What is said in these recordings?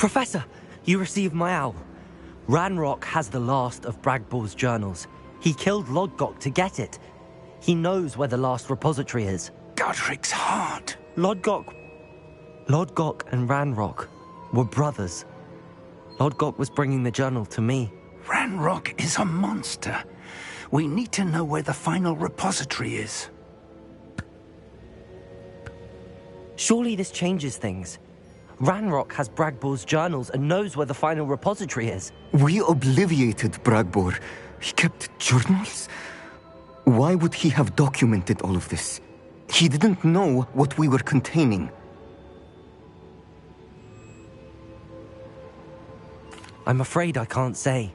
Professor, you received my owl. Ranrock has the last of Bragbor's journals. He killed Lodgok to get it. He knows where the last repository is. Godric's heart. Lodgok and Ranrock were brothers. Lodgok was bringing the journal to me. Ranrock is a monster. We need to know where the final repository is. Surely this changes things. Ranrock has Bragbor's journals and knows where the final repository is. We obliviated Bragbor. He kept journals? Why would he have documented all of this? He didn't know what we were containing. I'm afraid I can't say.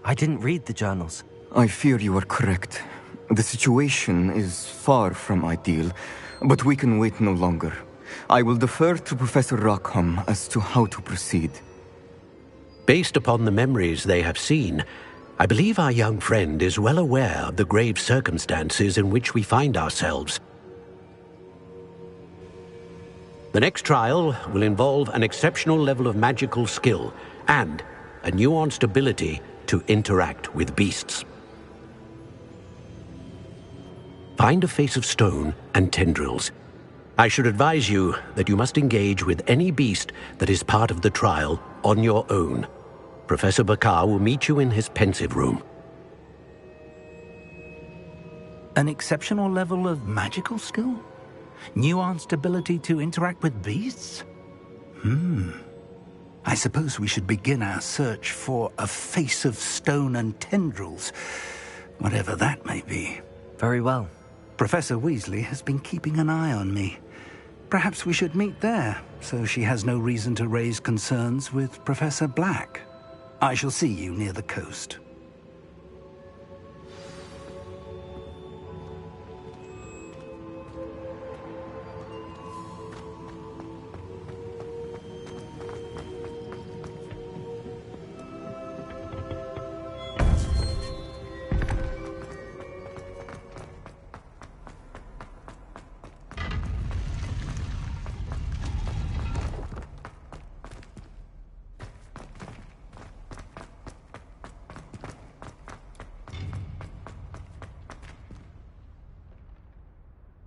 I didn't read the journals. I fear you are correct. The situation is far from ideal, but we can wait no longer. I will defer to Professor Rockham as to how to proceed. Based upon the memories they have seen, I believe our young friend is well aware of the grave circumstances in which we find ourselves. The next trial will involve an exceptional level of magical skill and a nuanced ability to interact with beasts. Find a face of stone and tendrils. I should advise you that you must engage with any beast that is part of the trial on your own. Professor Bakar will meet you in his pensive room. An exceptional level of magical skill? Nuanced ability to interact with beasts? I suppose we should begin our search for a face of stone and tendrils, whatever that may be. Very well. Professor Weasley has been keeping an eye on me. Perhaps we should meet there, so she has no reason to raise concerns with Professor Black. I shall see you near the coast.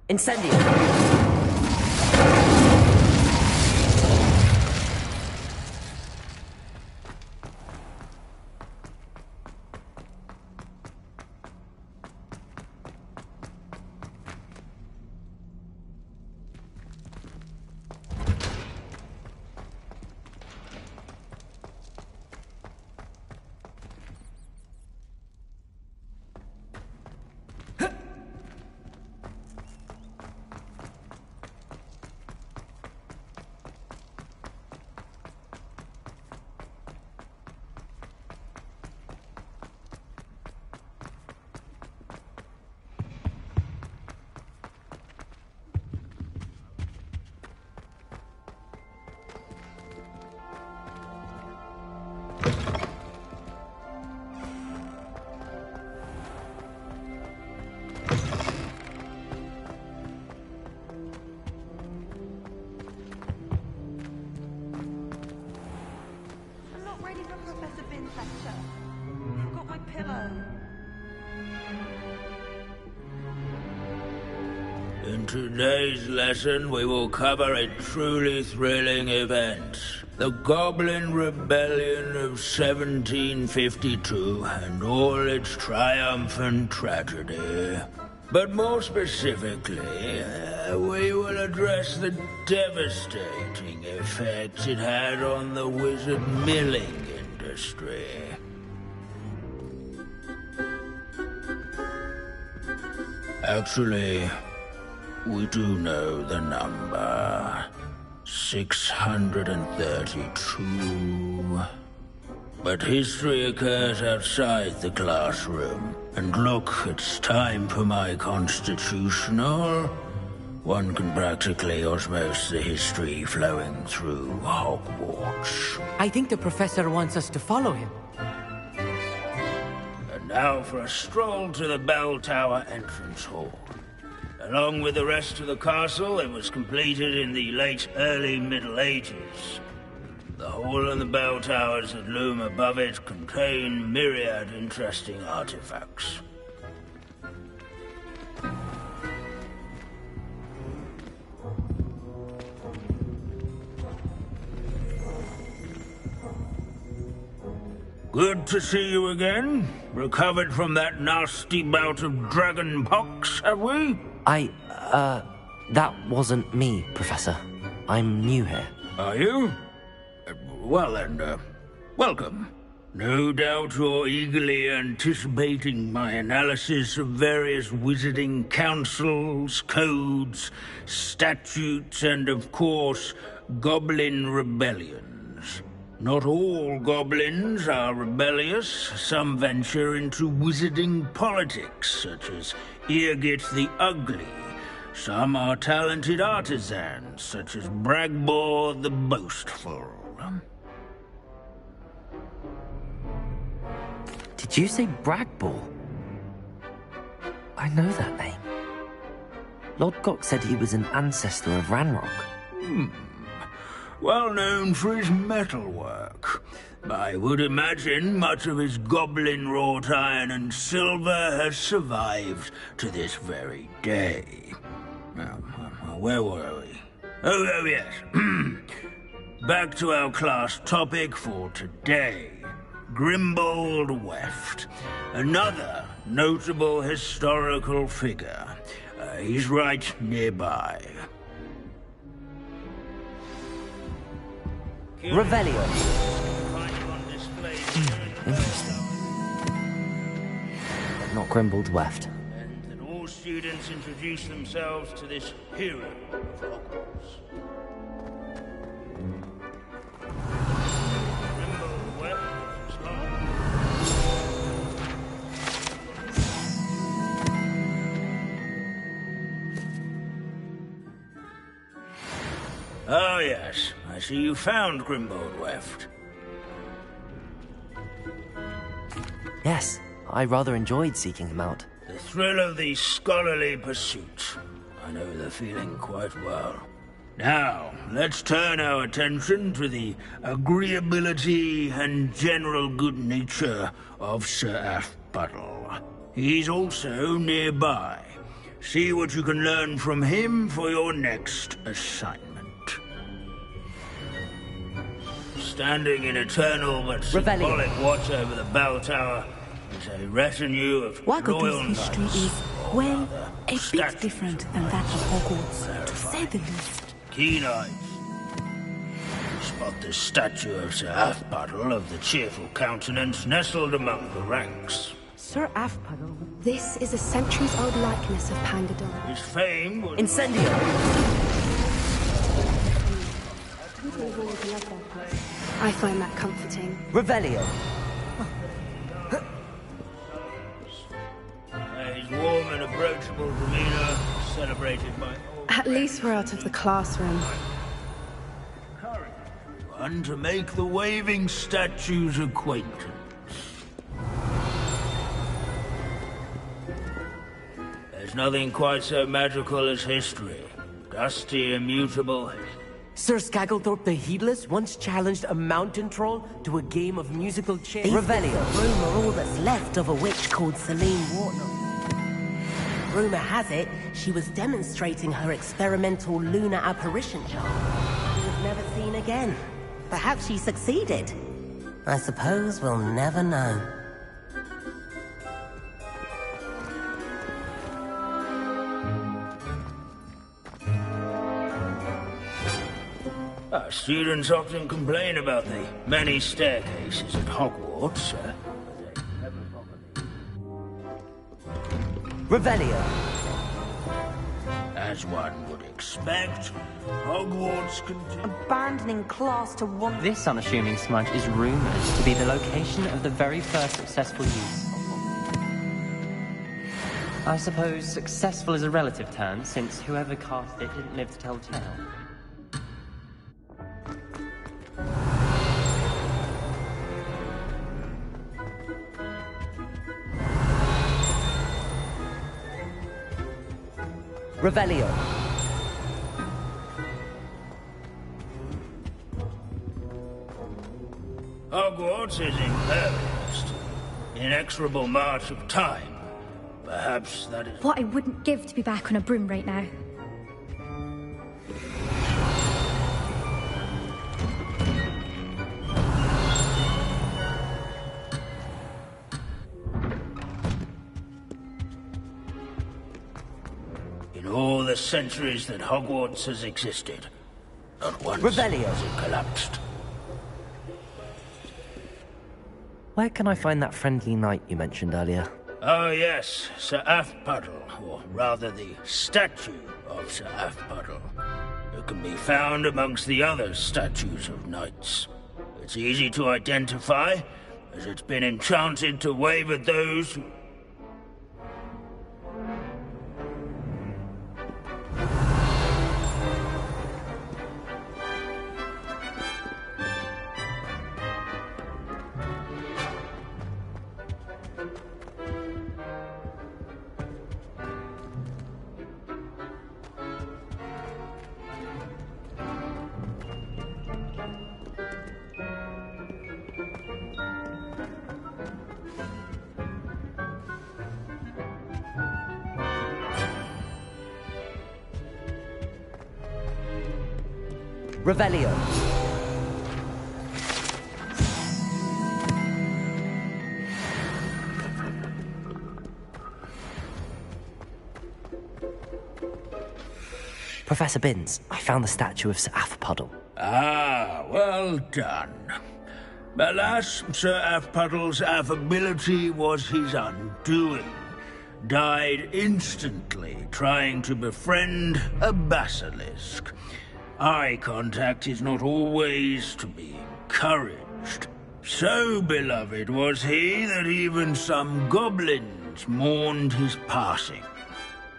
Incendio! In today's lesson, we will cover a truly thrilling event. The Goblin Rebellion of 1752 and all its triumphant tragedy. But more specifically, we will address the devastating effects it had on the wizard milling industry. Actually, we do know the number. 632. But history occurs outside the classroom. And look, it's time for my constitutional. One can practically osmose the history flowing through Hogwarts. I think the professor wants us to follow him. And now for a stroll to the Bell Tower entrance hall. Along with the rest of the castle, it was completed in the late early Middle Ages. The hall and the bell towers that loom above it contain myriad interesting artifacts. Good to see you again. Recovered from that nasty bout of dragon pox, have we? That wasn't me, Professor. I'm new here. Are you? Well then, welcome. No doubt you're eagerly anticipating my analysis of various wizarding councils, codes, statutes, and of course, goblin rebellions. Not all goblins are rebellious. Some venture into wizarding politics, such as Eargit the Ugly. Some are talented artisans, such as Bragbor the Boastful. Did you say Bragbor? I know that name. Lodgok said he was an ancestor of Ranrock. Well known for his metalwork. I would imagine much of his goblin-wrought iron and silver has survived to this very day. Now, where were we? Oh yes. Back to our class topic for today. Grimbold Weft. Another notable historical figure. He's right nearby. Revelio. Interesting. But not Grimbold Weft. And that all students introduce themselves to this hero of Hogwarts. Grimbold Weft is Oh yes, I see you found Grimbold Weft. Yes, I rather enjoyed seeking him out. The thrill of the scholarly pursuit. I know the feeling quite well. Now, let's turn our attention to the agreeability and general good nature of Sir Aphbuttle. He's also nearby. See what you can learn from him for your next assignment. Standing in eternal but symbolic watch over the bell tower is a retinue of royal Wagadu's history knights, is, well, a bit statues, different than that of Hogwarts, to say the least. Keen eyes. Spot the statue of Sir Aphbuttle of the cheerful countenance nestled among the ranks. Sir Aphbuttle. This is a centuries-old likeness of Pangadon. His fame was... Incendio! I find that comforting. Revelio! His warm and approachable demeanor, celebrated by all... At least we're out of the classroom. One to make the waving statue's acquaintance. There's nothing quite so magical as history. Dusty, immutable history. Sir Skagglethorpe the Heedless once challenged a mountain troll to a game of musical chairs. Revelio! Rumor all that's left of a witch called Celine Wartnell. Rumor has it, she was demonstrating her experimental lunar apparition charm. She was never seen again. Perhaps she succeeded. I suppose we'll never know. Students often complain about the many staircases at Hogwarts. Revelio! As one would expect, Hogwarts continues... Abandoning class to one... This unassuming smudge is rumored to be the location of the very first successful use. I suppose successful is a relative term, since whoever cast it didn't live to tell the tale. Revelio! Hogwarts is impervious to the inexorable march of time. Perhaps that is... What I wouldn't give to be back on a broom right now. In all the centuries that Hogwarts has existed, not once Revelio. has it collapsed. Where can I find that friendly knight you mentioned earlier? Oh yes, Sir Puddle, or rather the statue of Sir Puddle. It can be found amongst the other statues of knights. It's easy to identify, as it's been enchanted to wave at those who... Revelio. Professor Binns, I found the statue of Sir Puddle. Ah, well done. Alas, Sir Puddle's affability was his undoing. Died instantly trying to befriend a basilisk. Eye contact is not always to be encouraged. So beloved was he that even some goblins mourned his passing.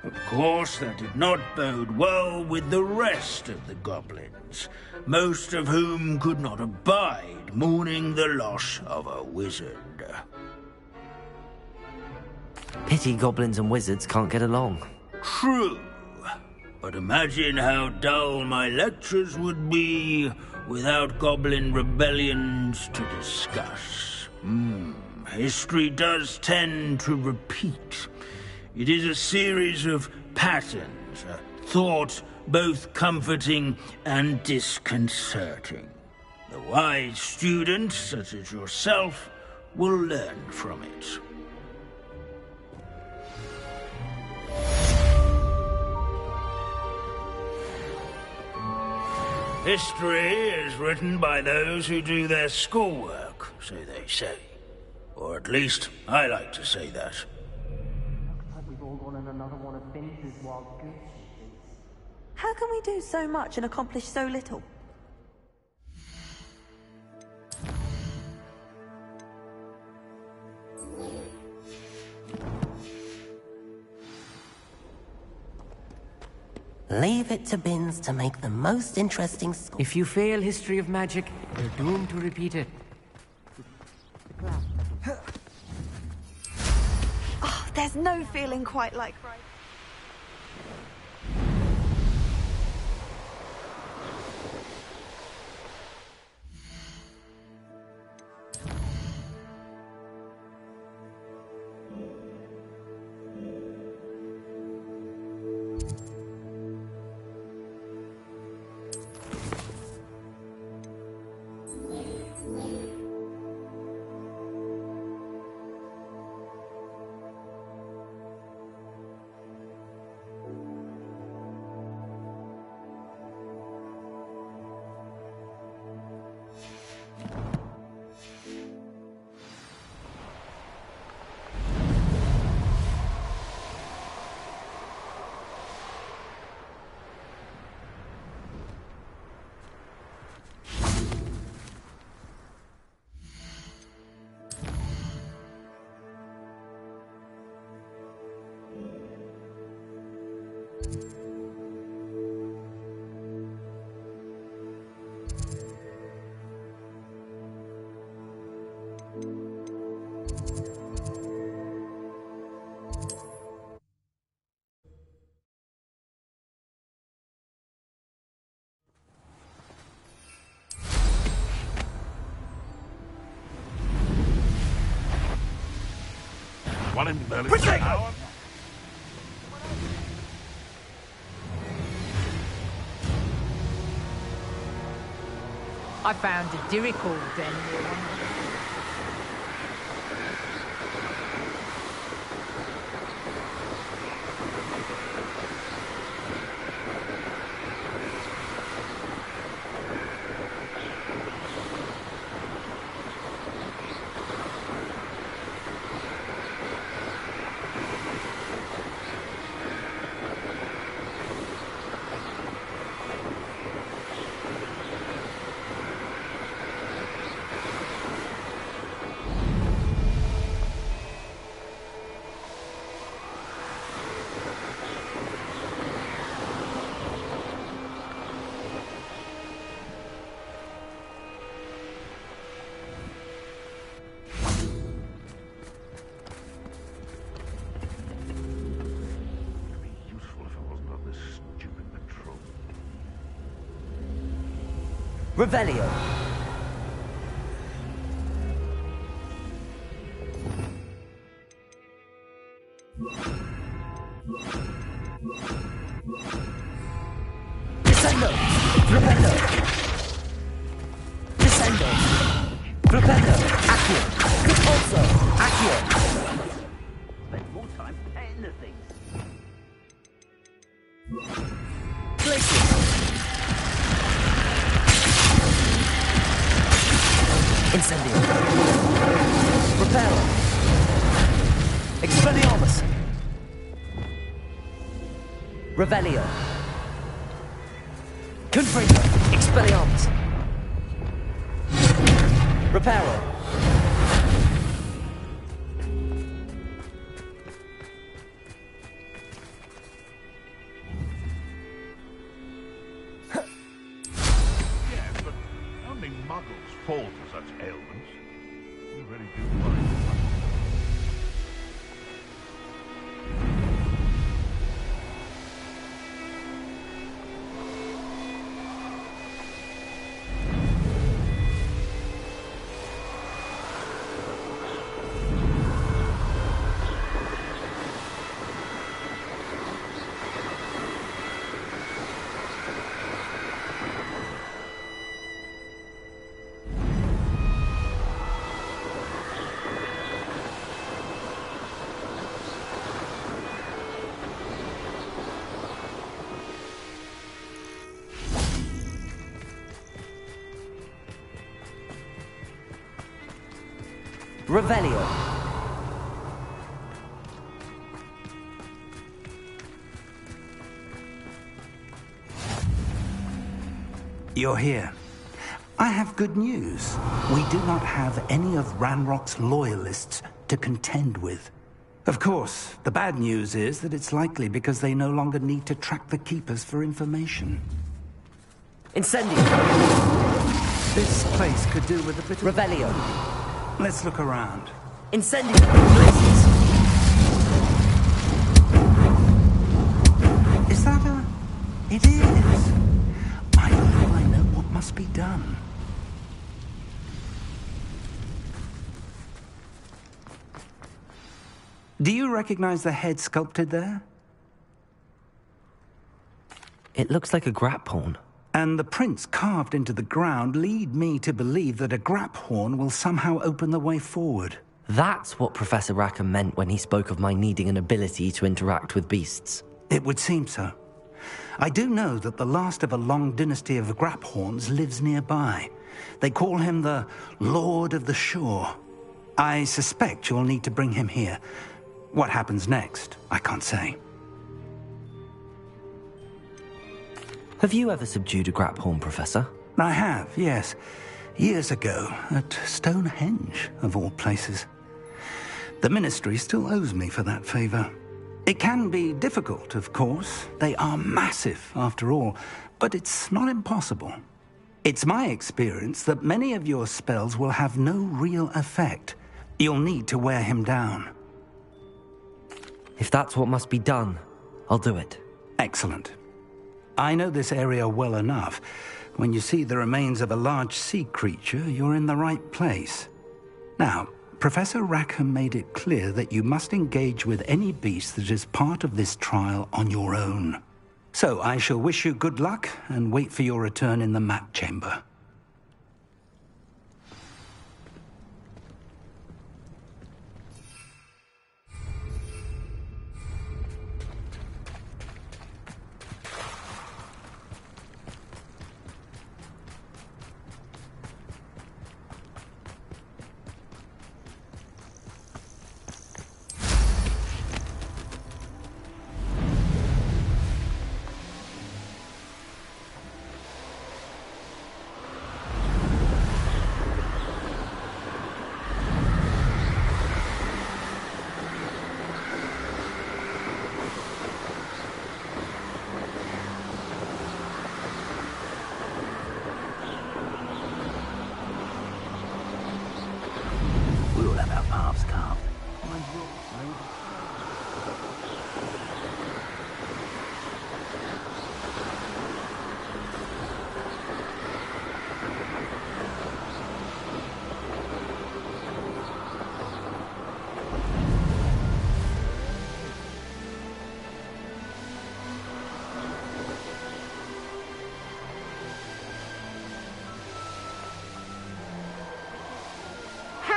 Of course, that did not bode well with the rest of the goblins, most of whom could not abide mourning the loss of a wizard. Pity goblins and wizards can't get along. True. But imagine how dull my lectures would be without goblin rebellions to discuss. History does tend to repeat. It is a series of patterns, a thought both comforting and disconcerting. The wise student, such as yourself, will learn from it. History is written by those who do their schoolwork, so they say. Or at least, I like to say that. We've all gone on another one of Binns' wild goose chases. How can we do so much and accomplish so little? Leave it to Binns to make the most interesting school. If you fail history of magic, you're doomed to repeat it. Oh, there's no feeling quite like right. One in Berlin. I found a Dirical den near one. Revelio. Descendo. Rependo. Descendo. Rependo. Accio. Repulso. Accio. Spend more time paying the things. Glacier. Incendio. Reparo. Expelliarmus. Revelio. Confringo. Expelliarmus. Reparo. Yes, but only muggles fall to such ailments. You really do worry. Revelio. You're here. I have good news. We do not have any of Ranrock's loyalists to contend with. Of course, the bad news is that it's likely because they no longer need to track the Keepers for information. Incendio. This place could do with a bit of... Revelio. Let's look around. Incendio. Blazes. Is that a... It is. I believe I know what must be done. Do you recognize the head sculpted there? It looks like a grap horn. And the prints carved into the ground lead me to believe that a grap horn will somehow open the way forward. That's what Professor Rackham meant when he spoke of my needing an ability to interact with beasts. It would seem so. I do know that the last of a long dynasty of grap horns lives nearby. They call him the Lord of the Shore. I suspect you'll need to bring him here. What happens next, I can't say. Have you ever subdued a grap horn, Professor? I have, yes. Years ago, at Stonehenge, of all places. The Ministry still owes me for that favor. It can be difficult, of course. They are massive, after all, but it's not impossible. It's my experience that many of your spells will have no real effect. You'll need to wear him down. If that's what must be done, I'll do it. Excellent. I know this area well enough. When you see the remains of a large sea creature, you're in the right place. Now, Professor Rackham made it clear that you must engage with any beast that is part of this trial on your own. So I shall wish you good luck and wait for your return in the map chamber.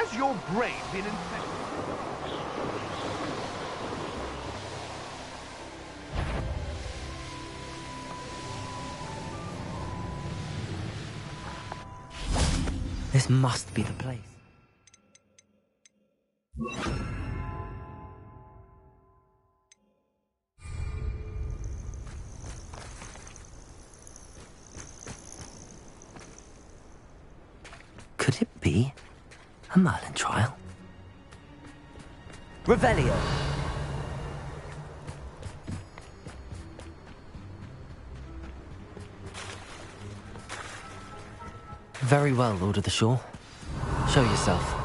Has your brain been infected? This must be the place. Could it be a Merlin trial? Revelio! Very well, Lord of the Shore. Show yourself.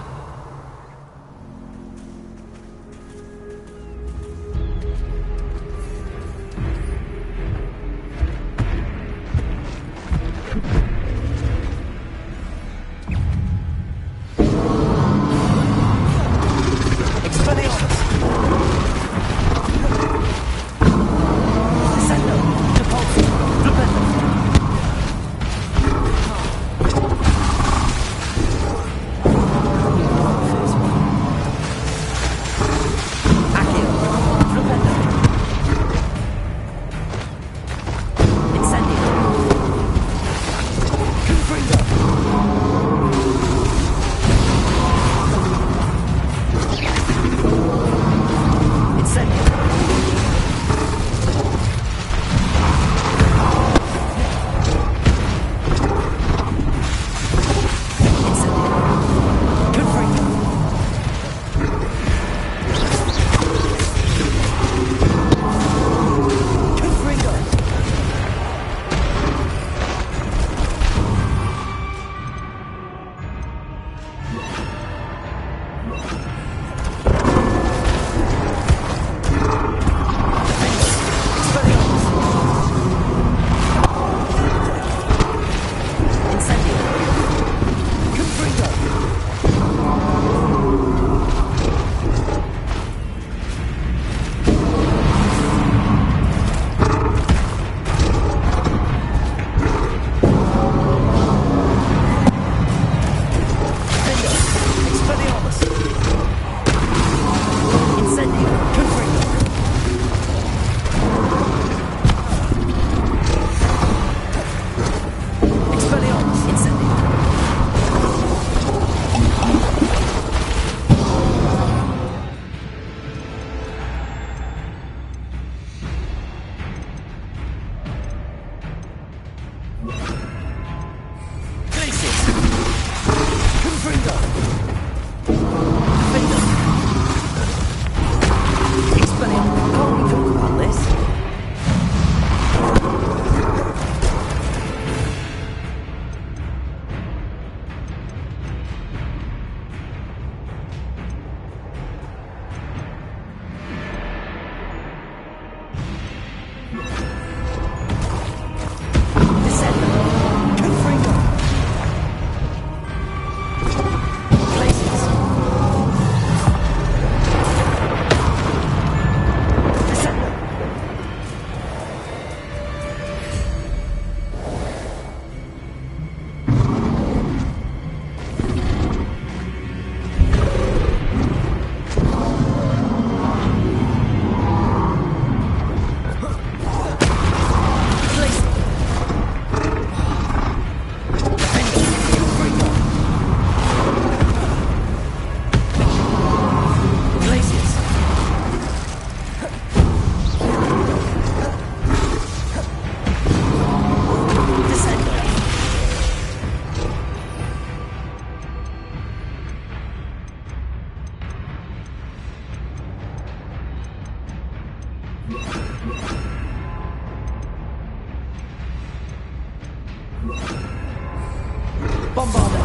Bombarder!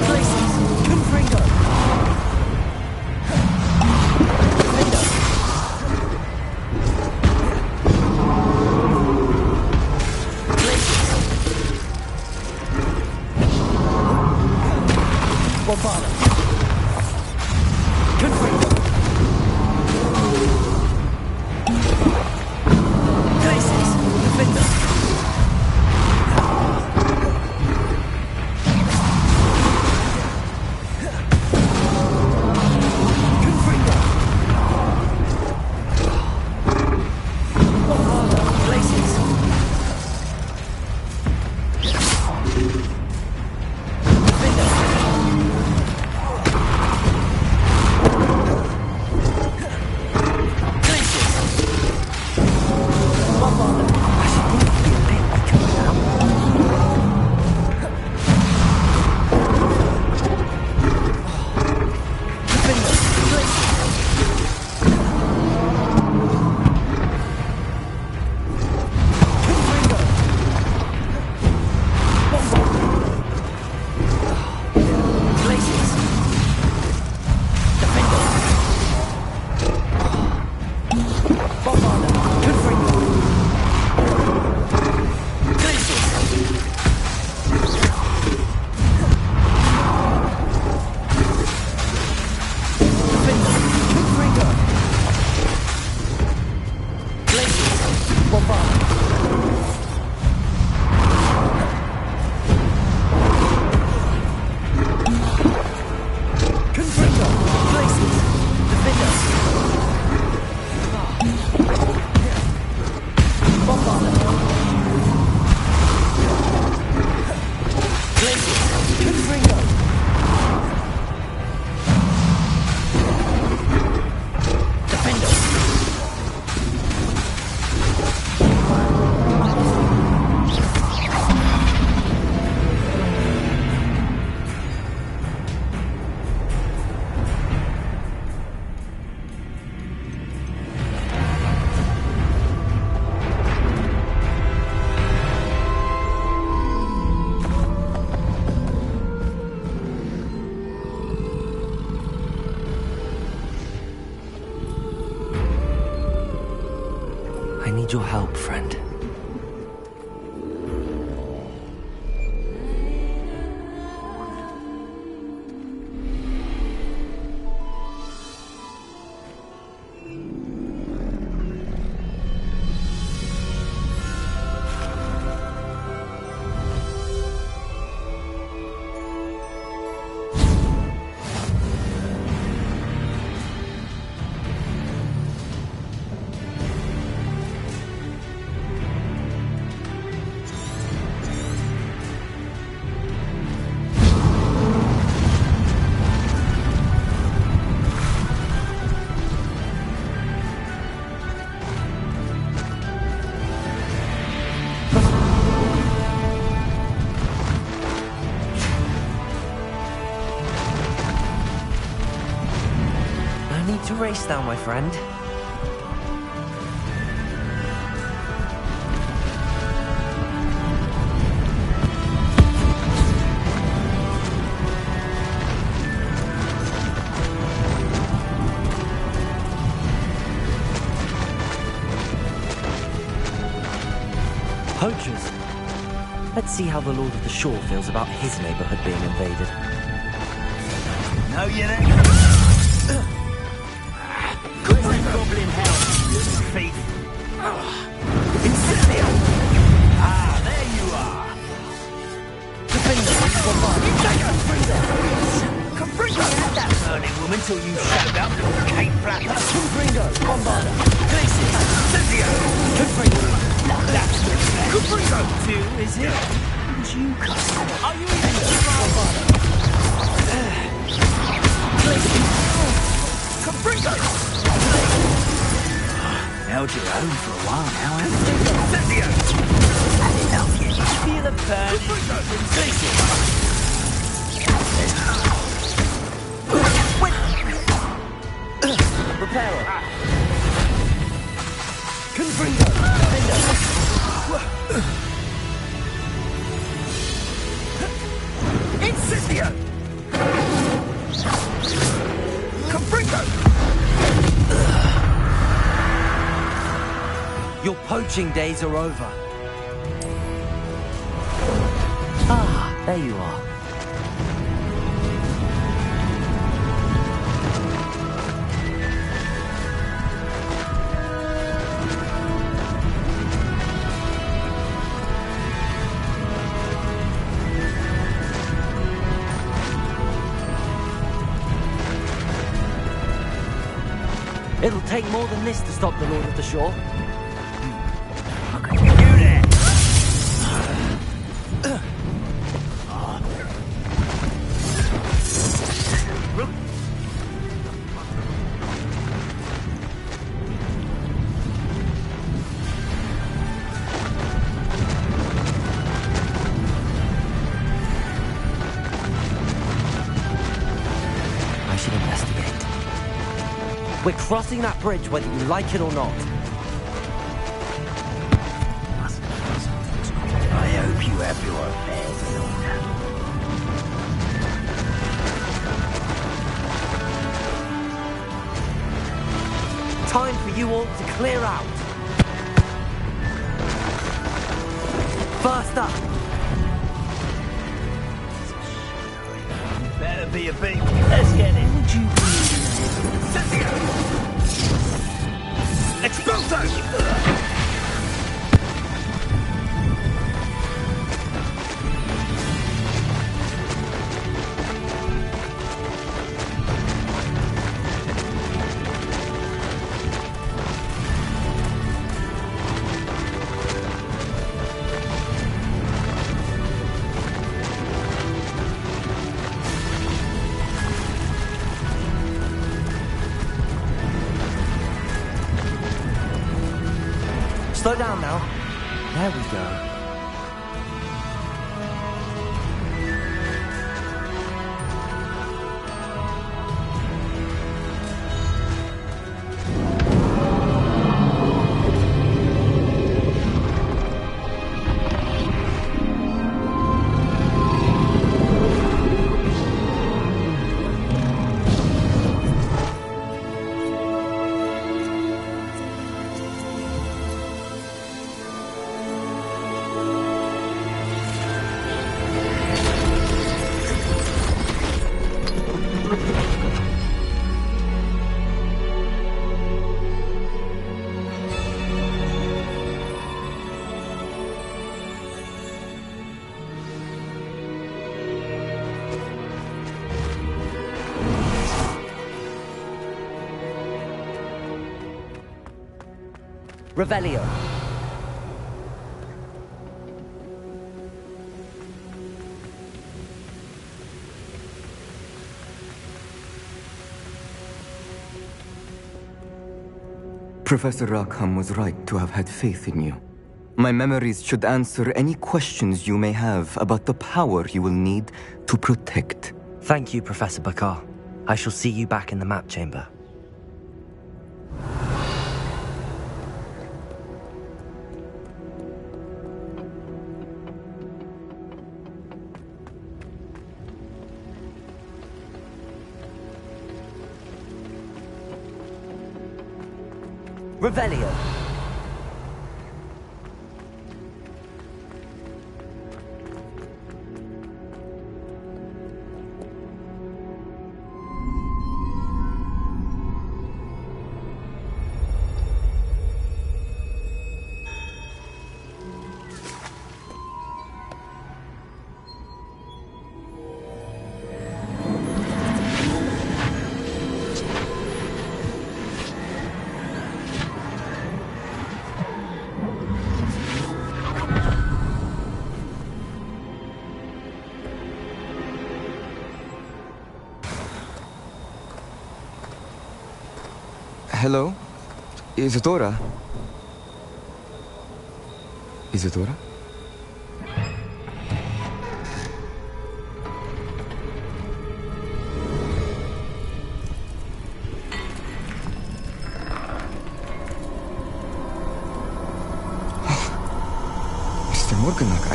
Glaciers! Confringo! Bombarder! Confringo! Glaciers! Defender! Confringo! Bombarder! Glaciers! Defender! I need your help, friend. No need to race now, my friend. Poachers. Let's see how the Lord of the Shore feels about his neighborhood being invaded. No, you ain't. Grizzly goblin hell, you thief. Incendio! Ah, there you are. Confringo had that burning woman till you showed up, little cape flapper. Confringo! Bombarder! Glacier! Incendio! Confringo! That's the best. Confringo too, is it? And you customer. Are you even Bombarder? Glacier! Confringo! Held your own for a while now, haven't you? Incendio! Had enough yet? Feel a burn. Confringo! Glacier! Your poaching days are over. Ah, there you are. It'll take more than this to stop the Lord of the Shore. I should investigate. We're crossing that bridge whether you like it or not. I hope you have your affairs in order. Time for you all to clear out. First up. Better be a beat. Let's get it. Would you Expulso! Slow down now. There we go. Revelio. Professor Rackham was right to have had faith in you. My memories should answer any questions you may have about the power you will need to protect. Thank you, Professor Bakar. I shall see you back in the map chamber. Revelio. Hello? Isadora? Isadora? Mr. Morganach,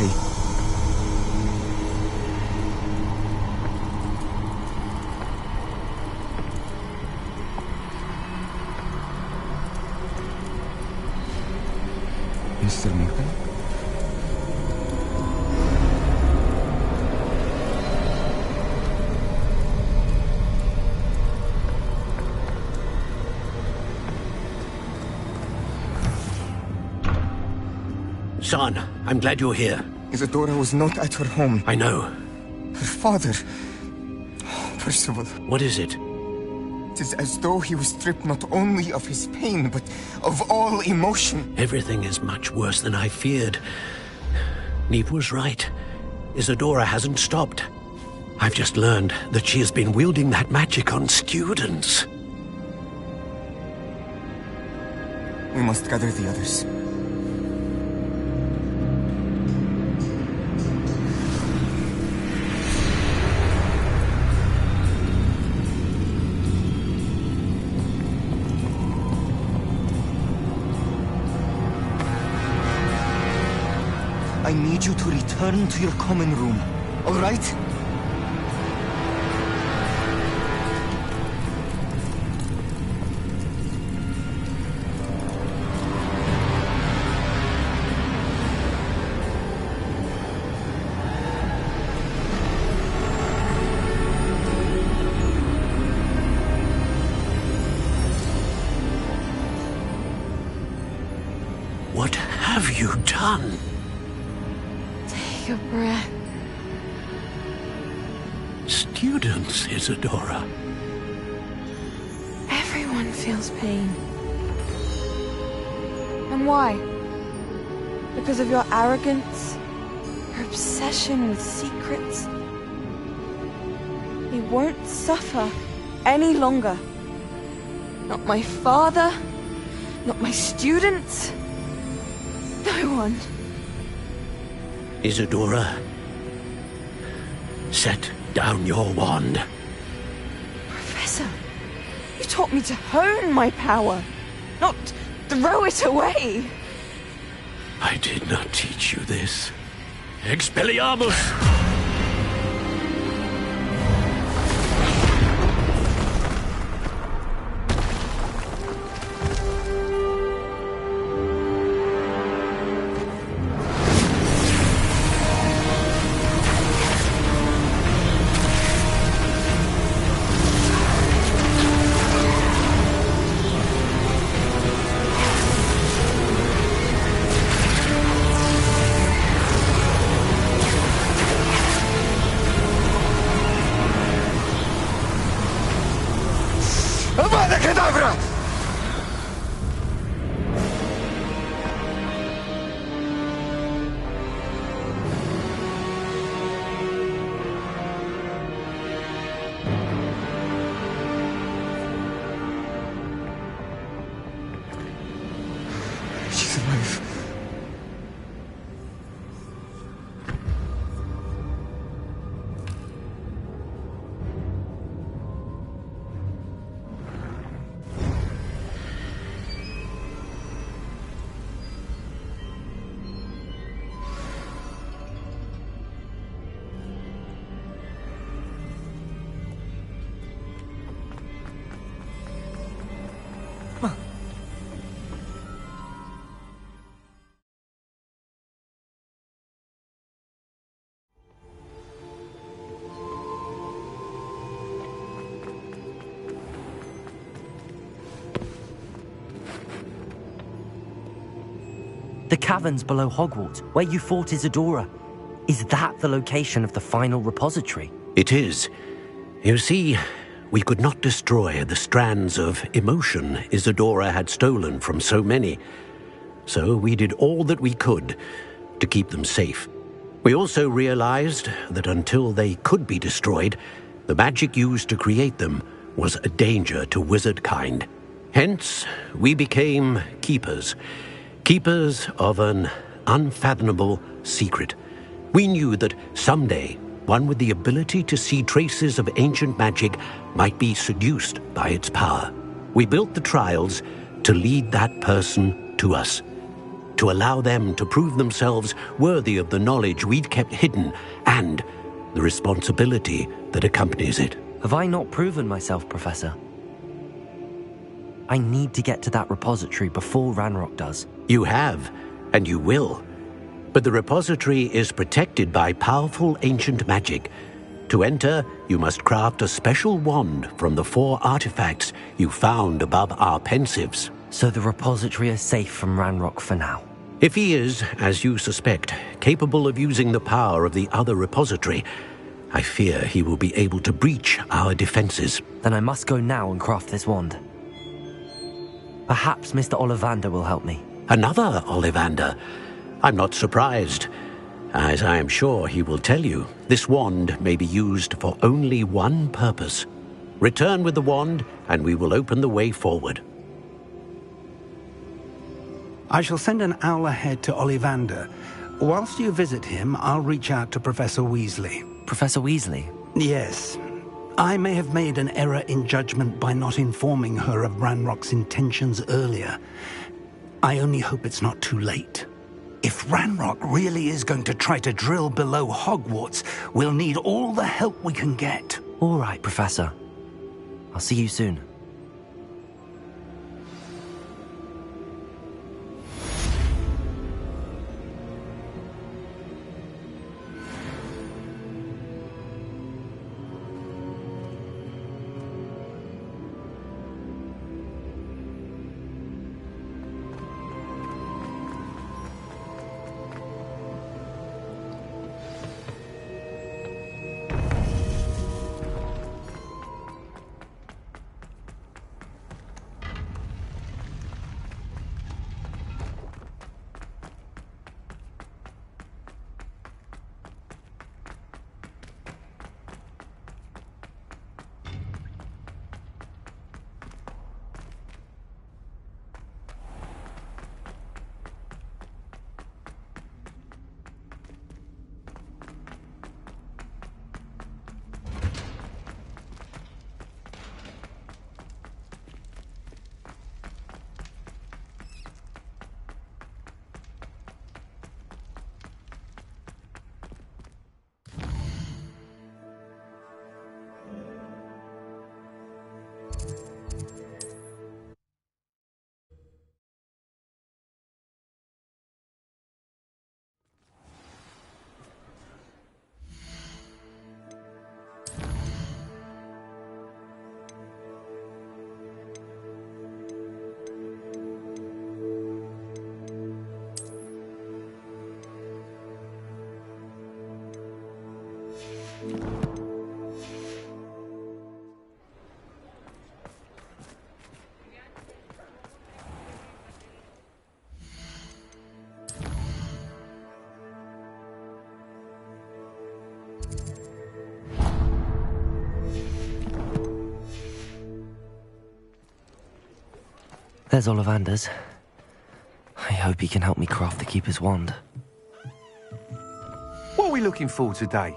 Son, I'm glad you're here. Isadora was not at her home. I know. Her father... Percival. What is it? It is as though he was stripped not only of his pain, but of all emotion. Everything is much worse than I feared. Neve was right. Isadora hasn't stopped. I've just learned that she has been wielding that magic on students. We must gather the others. I need you to return to your common room, all right? What have you done? Take a breath. Students, Isadora. Everyone feels pain. And why? Because of your arrogance? Your obsession with secrets? We won't suffer any longer. Not my father, not my students, no one. Isadora, set down your wand. Professor, you taught me to hone my power, not throw it away. I did not teach you this. Expelliarmus! She's alive. The caverns below Hogwarts, where you fought Isadora. Is that the location of the final repository? It is. You see, we could not destroy the strands of emotion Isadora had stolen from so many. So we did all that we could to keep them safe. We also realized that until they could be destroyed, the magic used to create them was a danger to wizard kind. Hence, we became keepers. Keepers of an unfathomable secret. We knew that someday, one with the ability to see traces of ancient magic might be seduced by its power. We built the trials to lead that person to us, to allow them to prove themselves worthy of the knowledge we'd kept hidden and the responsibility that accompanies it. Have I not proven myself, Professor? I need to get to that repository before Ranrock does. You have, and you will. But the repository is protected by powerful ancient magic. To enter, you must craft a special wand from the 4 artifacts you found above our pensives. So the repository is safe from Ranrock for now? If he is, as you suspect, capable of using the power of the other repository, I fear he will be able to breach our defenses. Then I must go now and craft this wand. Perhaps Mr. Ollivander will help me. Another Ollivander? I'm not surprised. As I am sure he will tell you, this wand may be used for only one purpose. Return with the wand, and we will open the way forward. I shall send an owl ahead to Ollivander. Whilst you visit him, I'll reach out to Professor Weasley. Professor Weasley? Yes. I may have made an error in judgment by not informing her of Ranrock's intentions earlier. I only hope it's not too late. If Ranrock really is going to try to drill below Hogwarts, we'll need all the help we can get. All right, Professor. I'll see you soon. There's Ollivander's. I hope he can help me craft the Keeper's wand. What are we looking for today?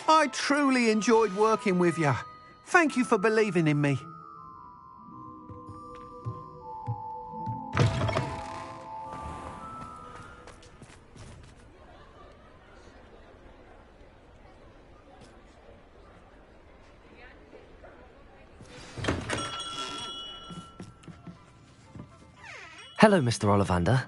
I truly enjoyed working with you. Thank you for believing in me. Hello, Mr. Ollivander.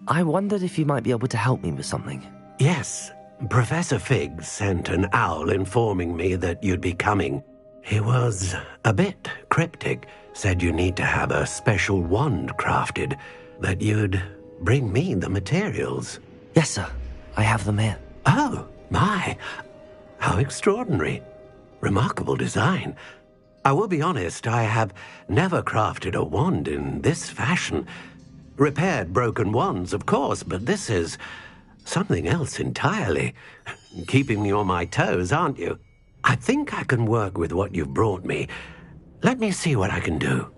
I wondered if you might be able to help me with something. Yes, Professor Fig sent an owl informing me that you'd be coming. He was a bit cryptic, said you need to have a special wand crafted, that you'd bring me the materials. Yes, sir. I have them here. Oh, my. How extraordinary. Remarkable design. I will be honest, I have never crafted a wand in this fashion. Repaired broken wands, of course, but this is something else entirely. Keeping me on my toes, aren't you? I think I can work with what you've brought me. Let me see what I can do.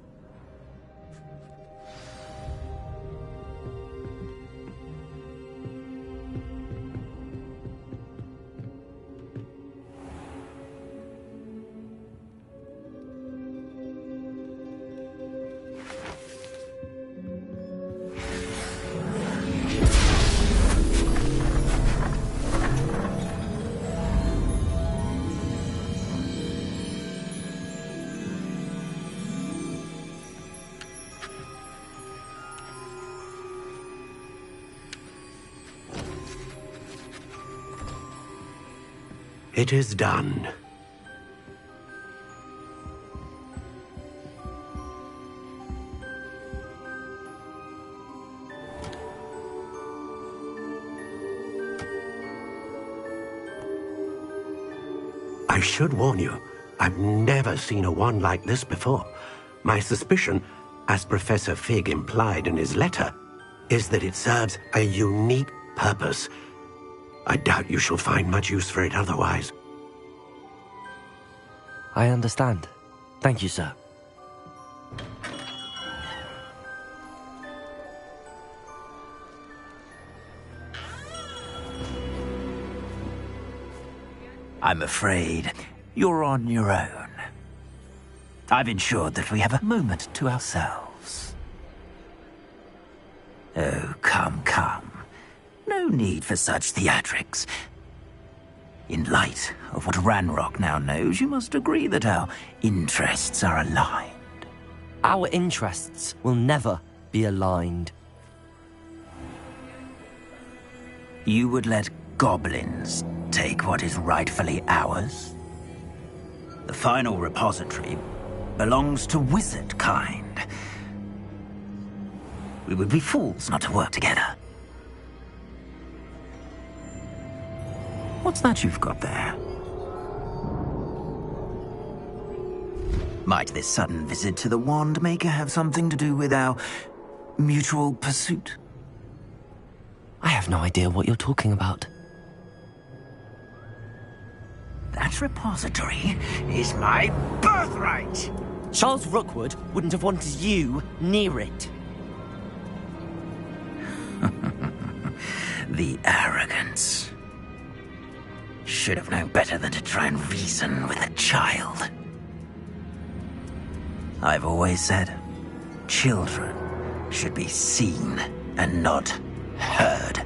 It is done. I should warn you, I've never seen a wand like this before. My suspicion, as Professor Fig implied in his letter, is that it serves a unique purpose. I doubt you shall find much use for it otherwise. I understand. Thank you, sir. I'm afraid you're on your own. I've ensured that we have a moment to ourselves. Oh, come, come. No need for such theatrics. In light of what Ranrock now knows, you must agree that our interests are aligned. Our interests will never be aligned. You would let goblins take what is rightfully ours? The final repository belongs to wizard kind. We would be fools not to work together. What's that you've got there? Might this sudden visit to the Wand Maker have something to do with our mutual pursuit? I have no idea what you're talking about. That repository is my birthright! Charles Rookwood wouldn't have wanted you near it. The arrogance. Should have known better than to try and reason with a child. I've always said, children should be seen and not heard.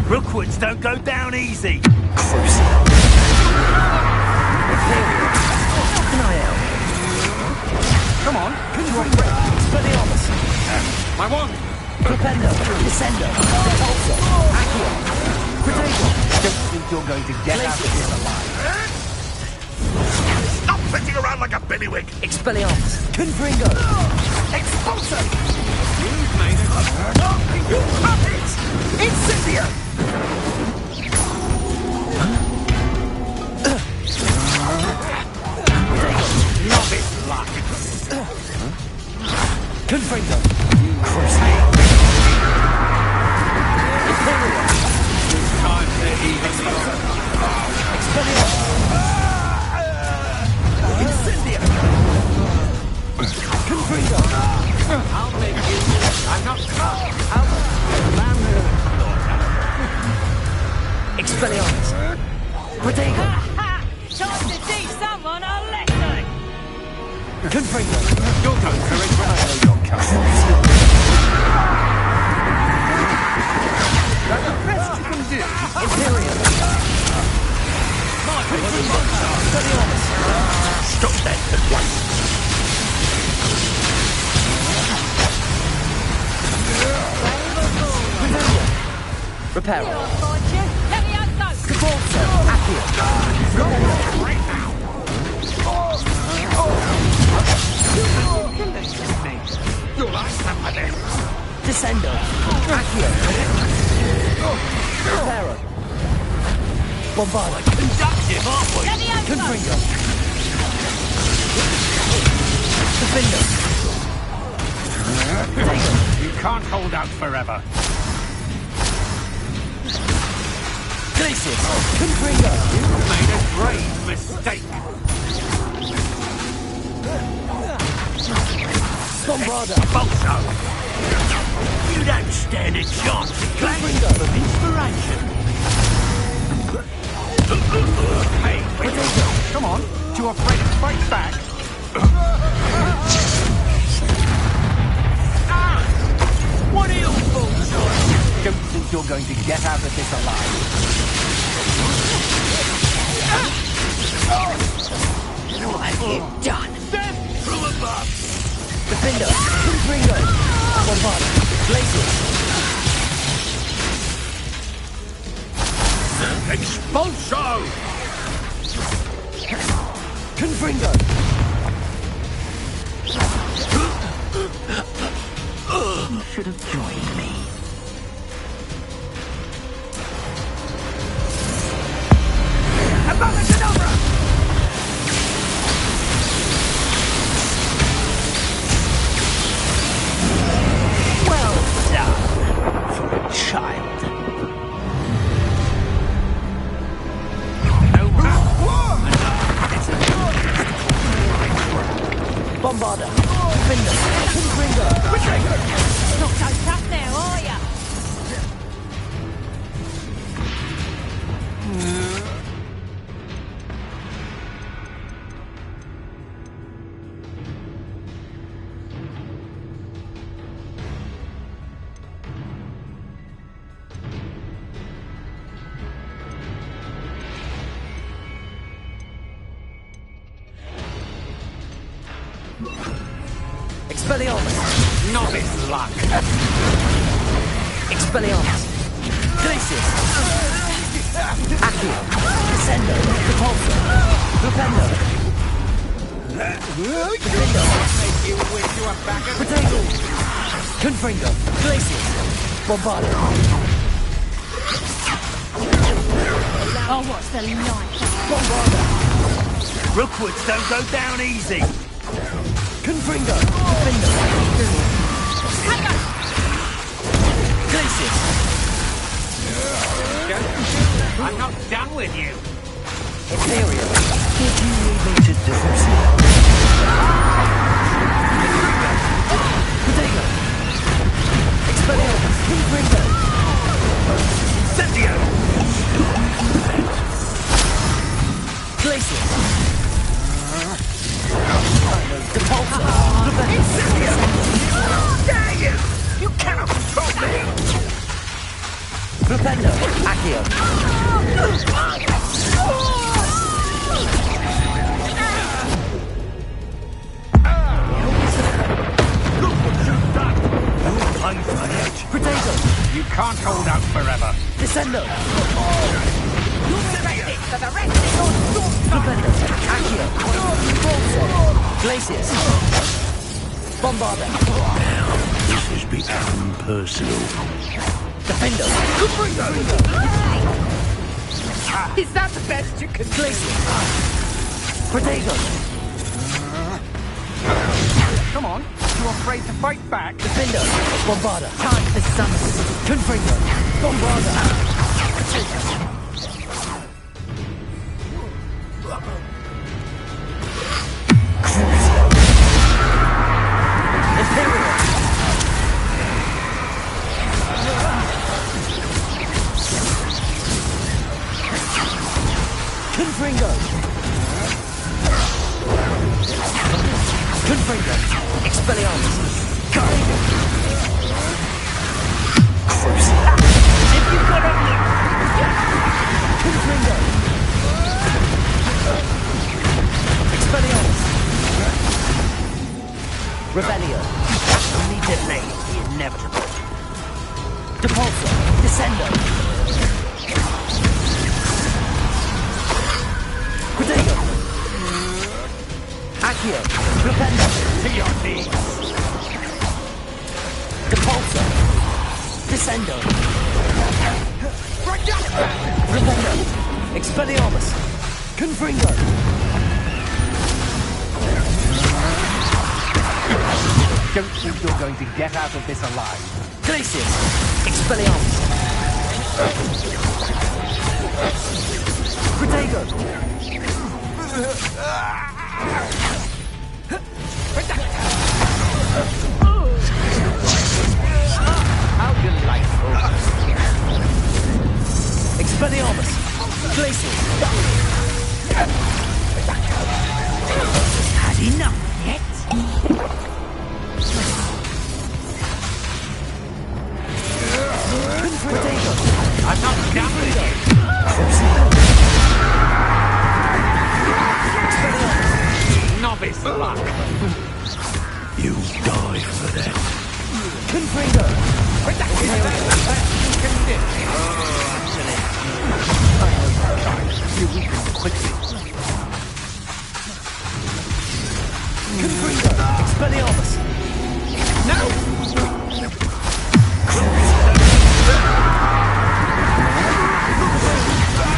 Rookwoods don't go down easy. How can I help? Come on, My wand! Propendo, Descendo, Repulsor, Accio, Potato. Don't think you're going to get out of here alive. Stop flitting around like a billywig! Expelliarmus, Confringo, Expulsor! You've made it. You puppets! Incendio! Novice luck! Confringo, Crusade! Imperial! Time to even Expelliarmus! Incendio! Confringo! I'll make you. I'm not smart. Expelliarmus! Protego! Time to teach someone a lesson! Confringo! You're going for it when I know you're coming. That's the best you can do. Imperial! Expelliarmus! Stop that at once. Reparo! I'll find you. Let me out go. Cabalzo! Accio! Right now. You like somebody? Descendo! Accio! Reparo! Bombardo! Conductive, aren't we? Let me out go. Confringo! Defendo! Potato! You can't hold out forever. Glacius! Confringo! You made a grave mistake. Bombardo! Expulso! You don't stand a chance of clashing of inspiration. Hey, wait. Come on. Too afraid to fight back? What are your thoughts on? Don't think you're going to get out of this alive. What have you done? Death from above! Defender, Confringo, Bombard, Glacius. Expulso! Confringo. You should have joined me. Well done for a child. Bombarder, Defender, Confringo. Not so tough now, are ya? Expelliarmus. Novice luck. Expelliarmus. Glacius. Accio. Descendo. Repulsor. Propendo. Defendo. You wish you were back at Potato. Confringo. Glacius. Bombarder. Oh, what's the light? Bombarder. Rookwoods don't go down easy. Confringo. Defender. Glacius. I'm not done with you. Imperial. Did you need me to do something? Potato. Expelliarmus. Confringo. Incendio! Glacius. Depulsor. Incendio! Dare you! You cannot control me! Propendo. Accio. Look what you've done! You'll pay for it! Potato. You can't hold out forever. Descendo. For the rest of your Propendo. Accio. Glacius. Bombarder. This has become personal. Defendo. Is that the best you can do? Glacius. Potato. Come on. Too afraid to fight back? Defendo. Bombarder. Time for summons. Confringo. Bombarder. Imperial. Confringo. Confringo. Expelliarmus. If you got only... Confringo. Expelliarmus. Rebellion. Immediately, the inevitable. Depulsor. Descendo. Potato. Accio. Propendo. To your knees. Depulsor. Descendo. Propendo. Expelliarmus. Confringo. Don't think you're going to get out of this alive. Glacius. Expelliarmus. Protego. Delightful. Expelliarmus! Glacial! Had enough yet? I'm not gambling. Novice luck. You die for that. Confringo. You weaken quickly. Confringo. Expelliarmus. No!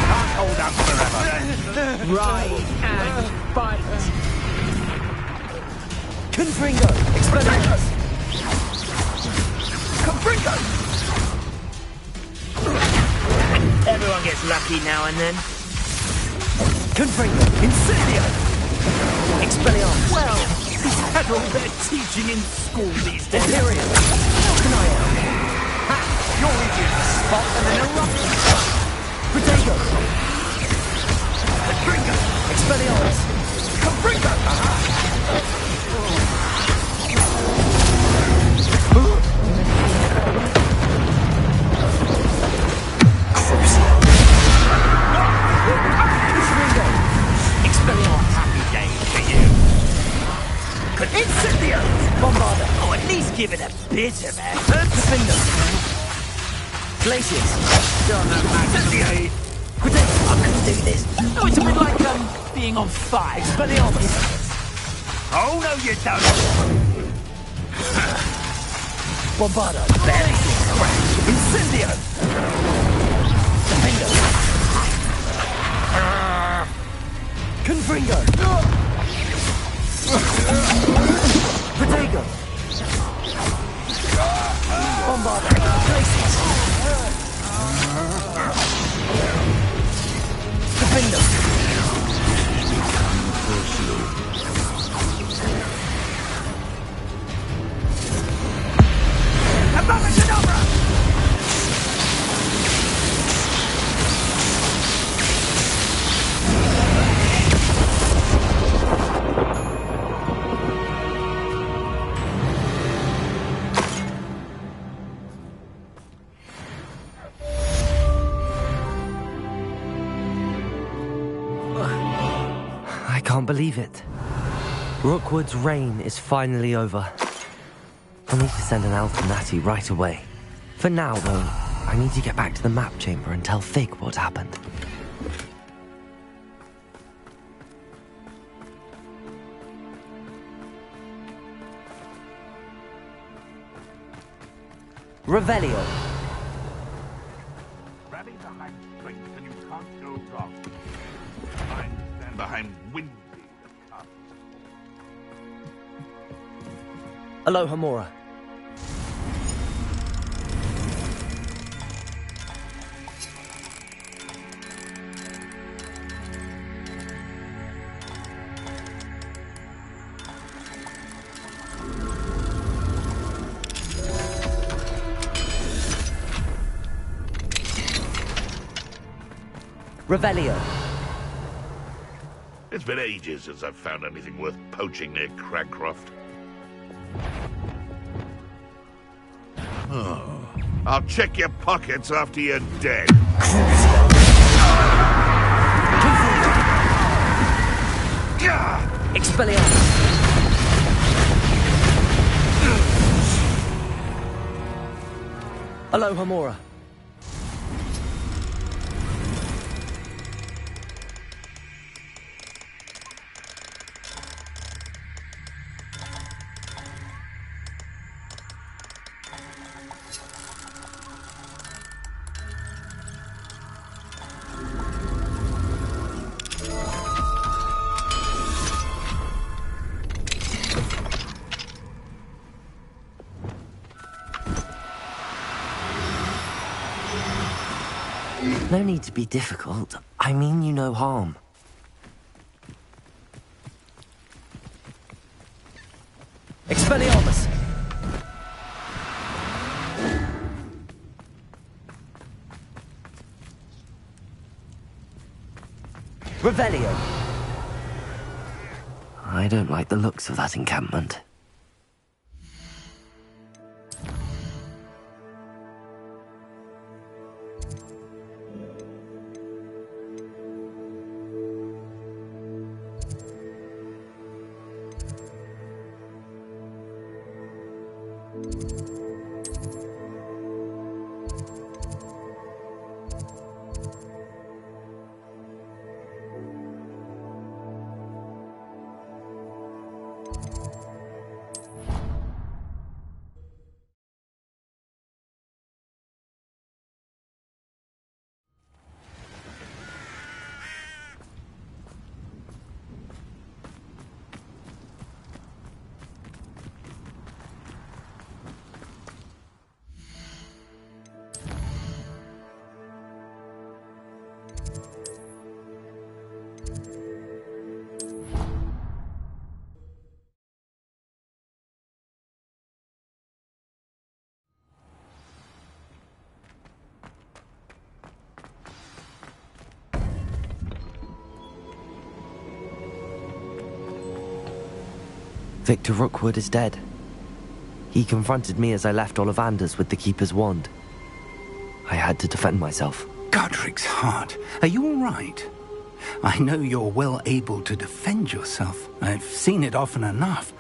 Can't hold out forever. Ride and bite. Confringo. Expelliarmus. Confringo. Everyone gets lucky now and then. Confringo. Incendio. Expelliarmus. Well, is that all they're teaching in school these days? Imperium. How can I help? Ha! You're easy to spot and an eruption. Protego. Confringo. Expelliarmus. Confringo. Incendio! Bombarda. Oh, at least give it a bit of effort. Defender. Glacius. Incendio! I can do this. Oh, it's a bit like, being on fire. Expelliarmus. Oh, no, you don't. Bombarda. Very crash. Incendio. Defender. Confringo. Protego. Bombarda. Glacius. Defender. Abracadabra! I can't believe it. Rookwood's reign is finally over. I'll need to send an elf to Natty right away. For now, though, I need to get back to the map chamber and tell Fig what happened. Revelio. Rally behind strength and you can't go wrong. Stand behind Windy. Aloha Mora. Revelio. It's been ages since I've found anything worth poaching near Cragcroft. Oh, I'll check your pockets after you're dead. Expelliarmus. Aloha Mora. No need to be difficult. I mean you no harm. Expelliarmus! Revelio! I don't like the looks of that encampment. Victor Rookwood is dead. He confronted me as I left Ollivander's with the Keeper's wand. I had to defend myself. Godric's heart, are you all right? I know you're well able to defend yourself. I've seen it often enough.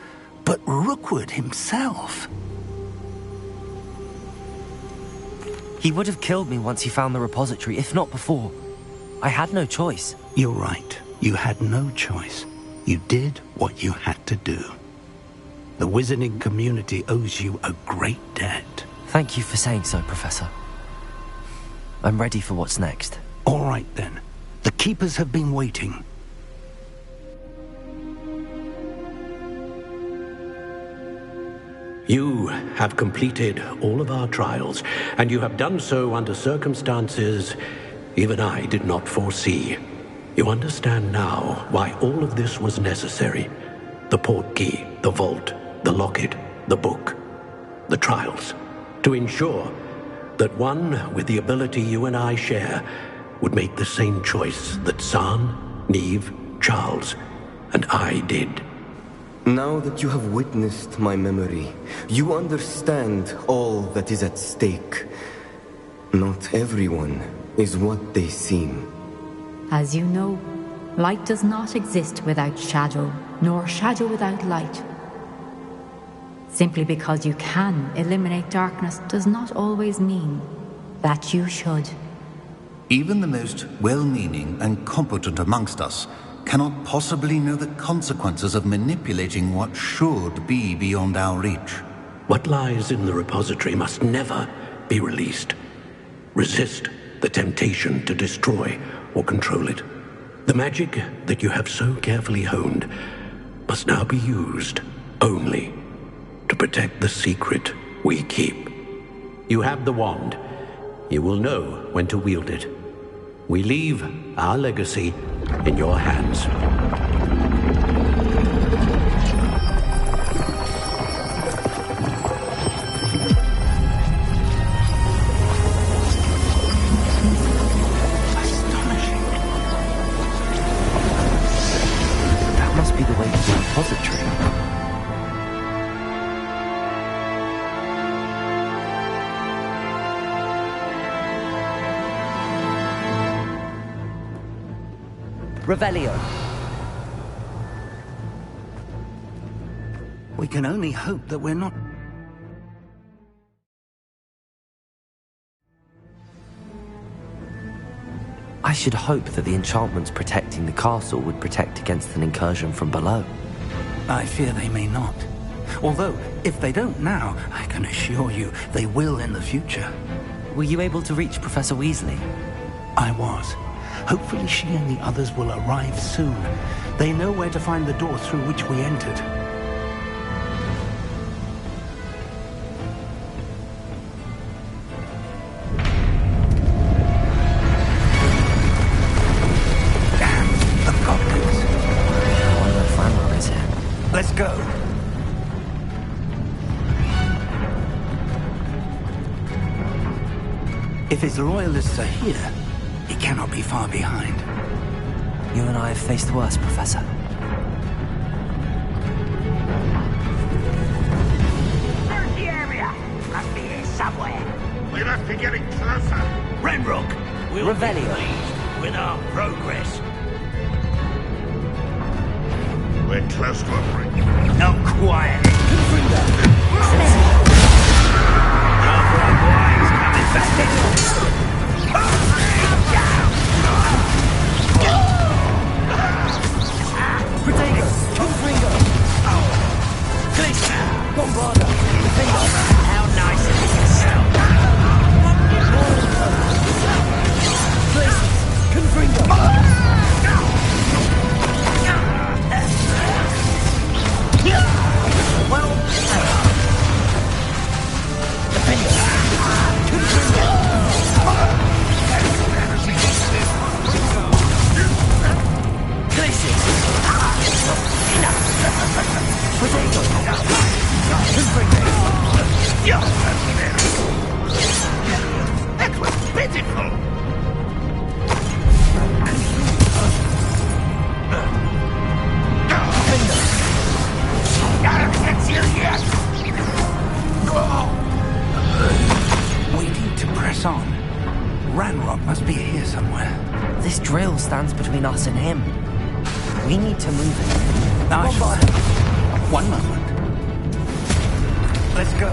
But Rookwood himself... He would have killed me once he found the repository, if not before. I had no choice. You're right. You had no choice. You did what you had to do. The wizarding community owes you a great debt. Thank you for saying so, Professor. I'm ready for what's next. All right, then. The Keepers have been waiting. You have completed all of our trials, and you have done so under circumstances even I did not foresee. You understand now why all of this was necessary. The portkey, the vault, the locket, the book, the trials, to ensure that one with the ability you and I share would make the same choice that San, Neve, Charles, and I did. Now that you have witnessed my memory, you understand all that is at stake. Not everyone is what they seem. As you know, light does not exist without shadow, nor shadow without light. Simply because you can eliminate darkness does not always mean that you should. Even the most well-meaning and competent amongst us cannot possibly know the consequences of manipulating what should be beyond our reach. What lies in the repository must never be released. Resist the temptation to destroy or control it. The magic that you have so carefully honed must now be used only to protect the secret we keep. You have the wand. You will know when to wield it. We leave our legacy in your hands. That must be the way to the repository. Revelio. We can only hope that we're not... I should hope that the enchantments protecting the castle would protect against an incursion from below. I fear they may not. Although, if they don't now, I can assure you they will in the future. Were you able to reach Professor Weasley? I was. Hopefully she and the others will arrive soon. They know where to find the door through which we entered. Damn, the goblins. One of the Franrock is here. Let's go. If his loyalists are here, he cannot be far behind. You and I have faced worse, Professor. Search the area! Must be here somewhere. We must be getting closer. Ranrock, we'll Revelio. be pleased with our progress. We're close to a break. Now quiet. Protego! Confringo! Glacier! Bombarda! Defender! How nice it is to sound. Glacier! Confringo! Well... Defender! Confringo! Glacier! Protego! Confringo! That was pitiful. We need to press on. Ranrock must be here somewhere. This drill stands between us and him. We need to move it. One moment. Let's go.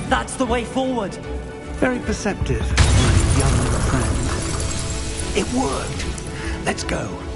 That's the way forward. Very perceptive, my young friend. It worked. Let's go.